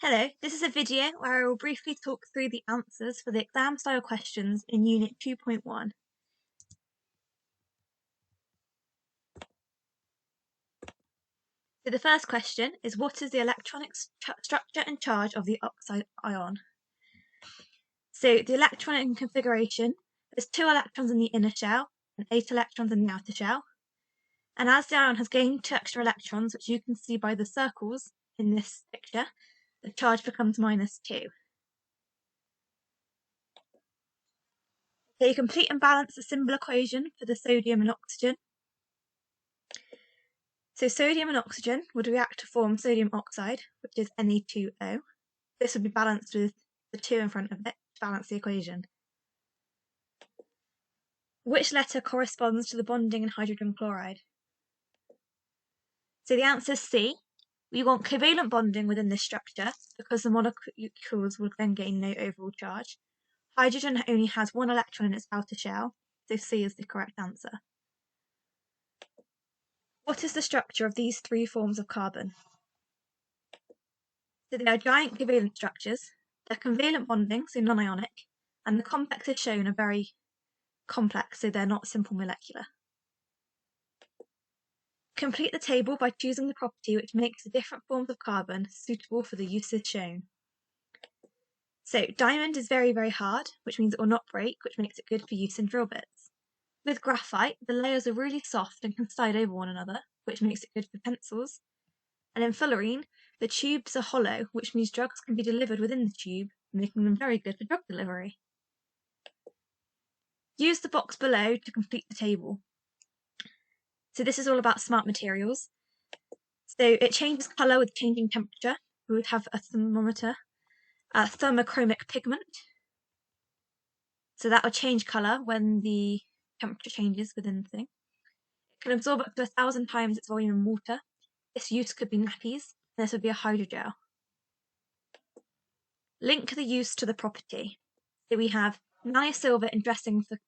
Hello, this is a video where I will briefly talk through the answers for the exam style questions in Unit 2.1. So the first question is, what is the electronic structure and charge of the oxide ion? So the electronic configuration, there's 2 electrons in the inner shell and 8 electrons in the outer shell. And as the ion has gained 2 extra electrons, which you can see by the circles in this picture, the charge becomes -2. So you complete and balance the symbol equation for the sodium and oxygen. So sodium and oxygen would react to form sodium oxide, which is Na2O. This would be balanced with the 2 in front of it to balance the equation. Which letter corresponds to the bonding in hydrogen chloride? So the answer is C. We want covalent bonding within this structure because the molecules will then gain no overall charge. Hydrogen only has 1 electron in its outer shell, so C is the correct answer. What is the structure of these 3 forms of carbon? So they are giant covalent structures. They're covalent bonding, so non-ionic, and the complexes shown are very complex, so they're not simple molecular. Complete the table by choosing the property which makes the different forms of carbon suitable for the uses shown. So diamond is very, very hard, which means it will not break, which makes it good for use in drill bits. With graphite, the layers are really soft and can slide over one another, which makes it good for pencils. And in fullerene, the tubes are hollow, which means drugs can be delivered within the tube, making them very good for drug delivery. Use the box below to complete the table. So this is all about smart materials. So it changes colour with changing temperature. We would have a thermometer, a thermochromic pigment. So that will change colour when the temperature changes within the thing. It can absorb up to 1,000 times its volume in water. This use could be nappies, and this would be a hydrogel. Link the use to the property. So we have nano-silver in dressings for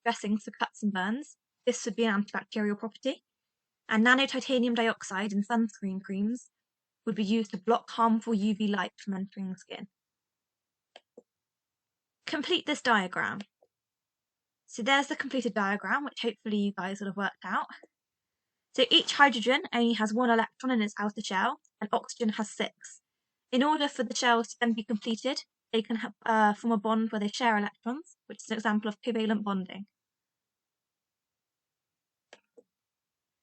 cuts and burns. This would be an antibacterial property. And nano-titanium dioxide in sunscreen creams would be used to block harmful UV light from entering the skin. Complete this diagram. So there's the completed diagram, which hopefully you guys will have worked out. So each hydrogen only has 1 electron in its outer shell, and oxygen has 6. In order for the shells to then be completed, they can form a bond where they share electrons, which is an example of covalent bonding.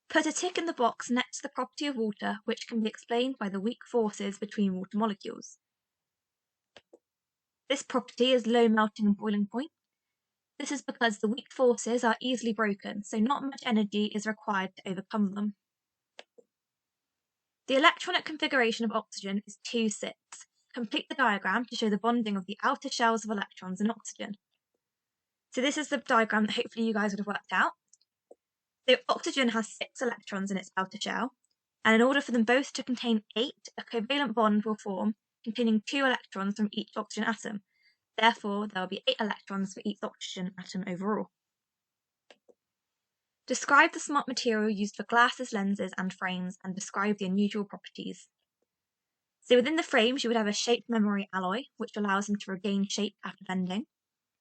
Put a tick in the box next to the property of water, which can be explained by the weak forces between water molecules. This property is low melting and boiling point. This is because the weak forces are easily broken, so not much energy is required to overcome them. The electronic configuration of oxygen is 2,6. Complete the diagram to show the bonding of the outer shells of electrons in oxygen. So this is the diagram that hopefully you guys would have worked out. So oxygen has 6 electrons in its outer shell, and in order for them both to contain 8, a covalent bond will form containing 2 electrons from each oxygen atom. Therefore, there will be 8 electrons for each oxygen atom overall. Describe the smart material used for glasses, lenses, and frames, and describe the unusual properties. So within the frames, you would have a shape memory alloy, which allows them to regain shape after bending.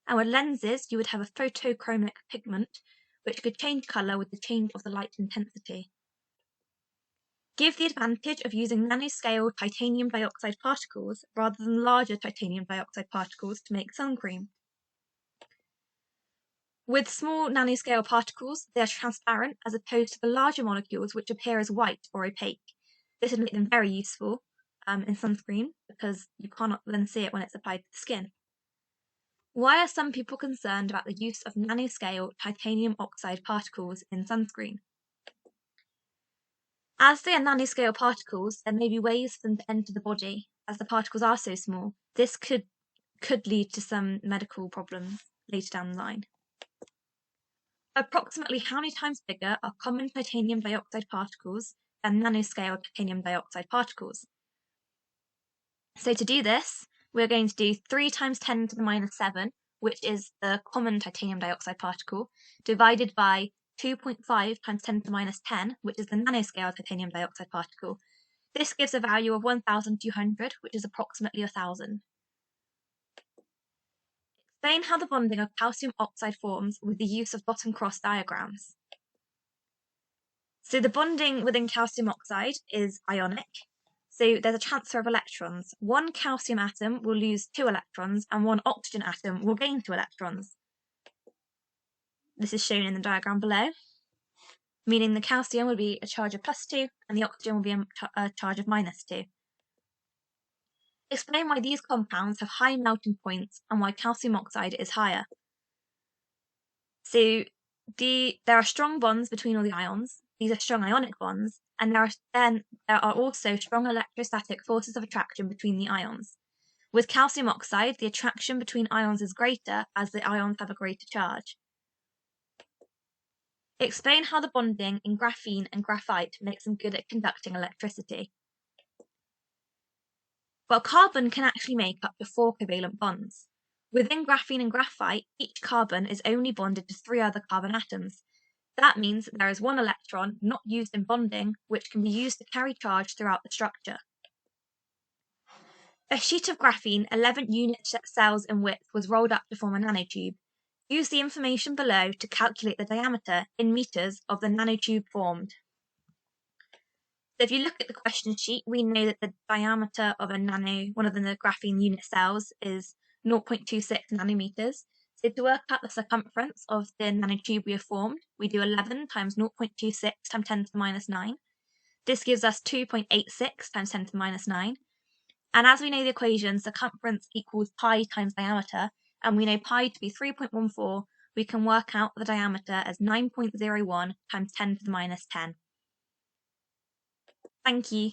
And with lenses, you would have a photochromic pigment, which could change colour with the change of the light intensity. Give the advantage of using nano-scale titanium dioxide particles rather than larger titanium dioxide particles to make sun cream. With small nanoscale particles, they are transparent as opposed to the larger molecules which appear as white or opaque. This would make them very useful in sunscreen because you cannot then see it when it's applied to the skin. Why are some people concerned about the use of nanoscale titanium oxide particles in sunscreen? As they are nanoscale particles, there may be ways for them to enter the body. As the particles are so small, this could lead to some medical problems later down the line. Approximately how many times bigger are common titanium dioxide particles than nanoscale titanium dioxide particles? So to do this, we're going to do 3 times 10 to the minus 7, which is the common titanium dioxide particle, divided by 2.5 times 10 to the minus 10, which is the nanoscale titanium dioxide particle, This gives a value of 1,200, which is approximately 1,000. Explain how the bonding of calcium oxide forms with the use of dot and cross diagrams. So the bonding within calcium oxide is ionic. So there's a transfer of electrons. One calcium atom will lose 2 electrons and one oxygen atom will gain 2 electrons. This is shown in the diagram below, meaning the calcium will be a charge of +2 and the oxygen will be a charge of -2. Explain why these compounds have high melting points and why calcium oxide is higher. So there are strong bonds between all the ions. These are strong ionic bonds, and there are also strong electrostatic forces of attraction between the ions. With calcium oxide, the attraction between ions is greater as the ions have a greater charge. Explain how the bonding in graphene and graphite makes them good at conducting electricity. Well, carbon can actually make up to 4 covalent bonds. Within graphene and graphite, each carbon is only bonded to 3 other carbon atoms. That means that there is 1 electron not used in bonding, which can be used to carry charge throughout the structure. A sheet of graphene 11 unit cells in width was rolled up to form a nanotube. Use the information below to calculate the diameter in meters of the nanotube formed. So if you look at the question sheet, we know that the diameter of one of the graphene unit cells is 0.26 nanometers. So to work out the circumference of the nanotube we have formed, we do 11 times 0.26 times 10 to the minus 9. This gives us 2.86 times 10 to the minus 9. And as we know the equation, circumference equals pi times diameter, and we know pi to be 3.14, we can work out the diameter as 9.01 times 10 to the minus 10. Thank you.